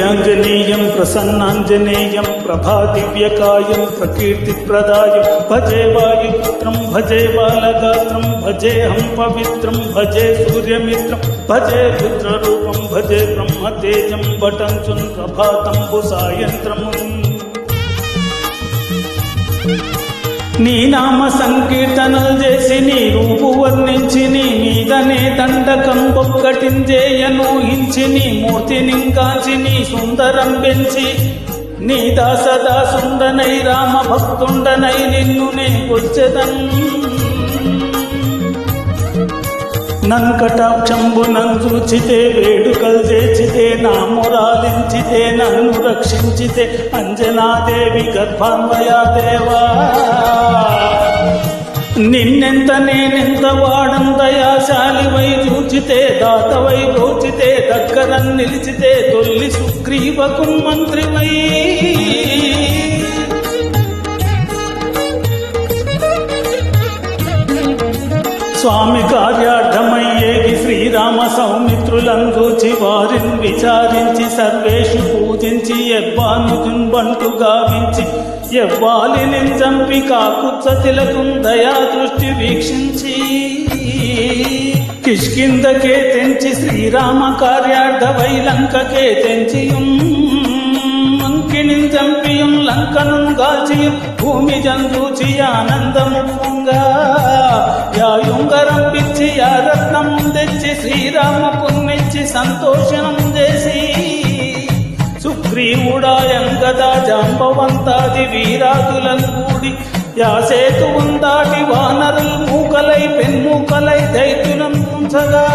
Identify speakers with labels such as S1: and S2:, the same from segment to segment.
S1: శ్రీయాంజనేయం ప్రసన్నాంజనేయం ప్రభాదివ్యకాయం ప్రకీర్తిప్రదాయం భజే వాయుపుత్రం భజే బాలగాత్రం భజేహం పవిత్రం భజే సూర్యమిత్రం భజే రుద్రరూపం భజే బ్రహ్మతేజం పటంచున్ ప్రభాతంబు సాయంత్రము నీ నామ సంకీర్తనలు చేసి నీ రూపు వర్ణించి నీ మీదనే దండకం ఒక్కటించేయనూహించి నీ మూర్తిని కాంచి నీ సుందరం పెంచి నీ దాసదాసుండనై రామ భక్తుండనై నిన్ను నే వచ్చెదన్ నంకటాక్షంబు నంచూచితే వేడుకలు చేచితే నా మురాలించితే నన్ను రక్షించితే అంజనాదేవి గర్భాన్వయా దేవా నిన్నెంత నేనెంత వాడంతయాశాలివై చూచితే దాతవై రోచితే దగ్గర నిలిచితే తొల్లి సుగ్రీవకు మంత్రివై స్వామి కార్యార్థమయ్యేది శ్రీరామ సౌమిత్రులందూచి వారిని విచారించి సర్వేషు పూజించి ఎవ్వాను బంటు గావించి ఎవ్వాలిని చంపి కాకుత్స తిలకం దయా దృష్టి వీక్షించి కిష్కిందకే తెంచి శ్రీరామ కార్యార్థమై లంకకే తెంచియుం మంకిని చంపియుం లంకను గాల్చియుం భూమి జందూచి ఆనందము పొంగా యాయుంగరం పిచ్చి యా రత్నం తెచ్చి శ్రీరామకున్నిచ్చి సంతోషనం చేసి సుగ్రీవుడాయంగదా జాంబవంతాది వీరాదులను కూడి యాసేతువుం దాటి వానరులు మూకలై పెన్మూకలై దైత్యులను ఉంచగా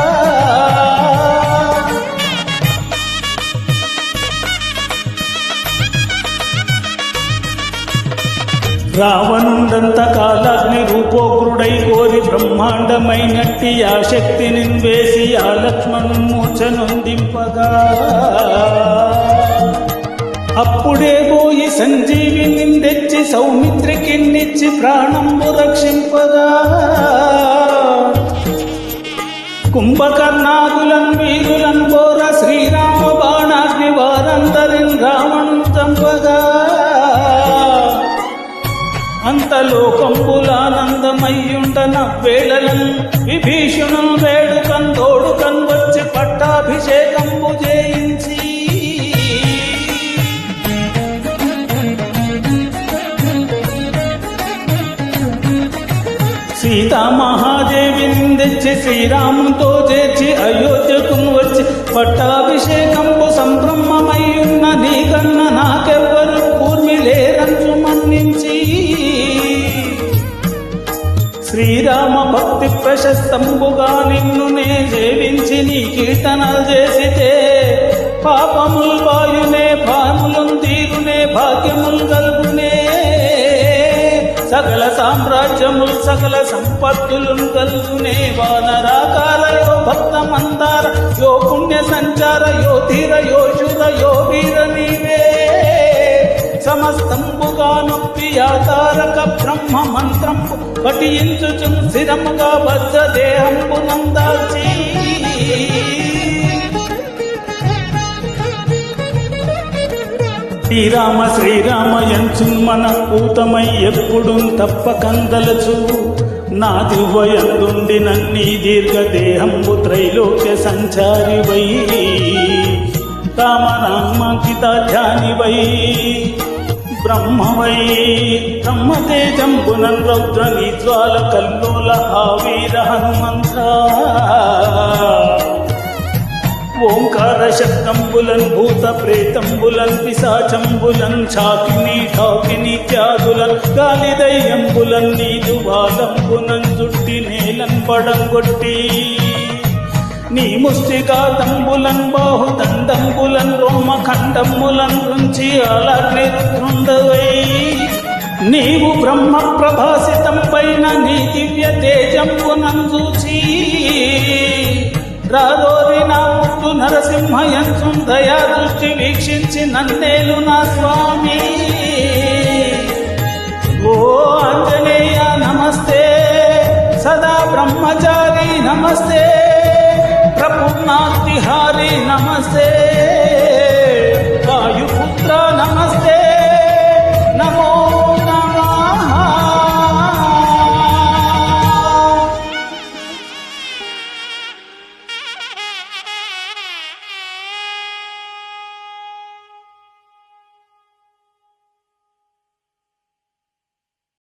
S1: రావణుండంత కాలాగ్ని రూపోగ్రుడై కోరి బ్రహ్మాండమైనట్టి ఆ శక్తిని వేసి ఆ లక్ష్మణు మూర్ఛనొందింపగా అప్పుడే పోయి సంజీవిని తెచ్చి సౌమిత్రికిన్నిచ్చి ప్రాణంబు రక్షింపగా కుంభకర్ణాదులన్ వీరులన్ కోర శ్రీరామ బాణాగ్ని వారందరిన్ రావణుం చంపగా అంతలోకంబులానందమయ్యుండన వేళలను విభీషణులు వేడుకన్ తోడుకన్ వచ్చి పట్టాభిషేకంబు చేయించి సీతామహాదేవిని తెచ్చి శ్రీరాముతో చేర్చి అయోధ్యకు వచ్చి పట్టాభిషేకంబు సంభ్రమమయ్యున్న నీకన్న నాకెవ్వరు కూర్మిలేరంచు మన్నించి శ్రీరామ భక్తి ప్రశస్తంబుగా నిన్ను నే సేవించి నీ కీర్తనలు చేసితే పాపముల్ వాయునే భాములు తీరునే భాగ్యముల్ గల్గునే సకల సామ్రాజ్యముల్ సకల సంపత్తులు కల్గునే వానరాకార యో భక్త మందార యో పుణ్య సంచార యో ధీర యో శుర యో వీర నీవే సమస్తంబుగా నొప్పి యాతారక బ్రహ్మ మంత్రంపు పఠించుచు స్థిరముగా బద్ధ దేహంబు నందాల్చి శ్రీరామ శ్రీరామ ఎంచు మన పూతమై ఎప్పుడు తప్పకందలచు నా దివ్వయందుండి నన్నీ దీర్ఘదేహంబు త్రైలోక్య సంచారివై రామనామాంకితాధ్యానివై బ్రహ్మవై బ్రహ్మతేజంబునన్ రౌద్ర నీజ్వాల కల్లోల ఆవీర హనుమంత ఓంకార శబ్దంబులన్ భూత ప్రేతంబులన్ పిశాచంబులన్ ఛాకిని ఠాకిని త్యాదులన్ గాలిదయ్యంబులన్ నీదు వాలంబునన్ జుట్టి నేలన్ పడంగొట్టి నీ ముష్టిఘాతంబులన్ బాహుదండంబులన్ రోమఖండంబులన్ రుంచి అలాగ్ని రుద్రుండవై నీవు బ్రహ్మ ప్రభాసితం పైన నీ దివ్య తేజంబునం చూచి రారోరి నా ముట్టు నరసింహయంచు దయా దృష్టి వీక్షించి నన్నేలు నా స్వామి ఓ ఆంజనేయ నమస్తే సదా బ్రహ్మచారి నమస్తే ప్రపుర్ణాతిహారి నమస్తే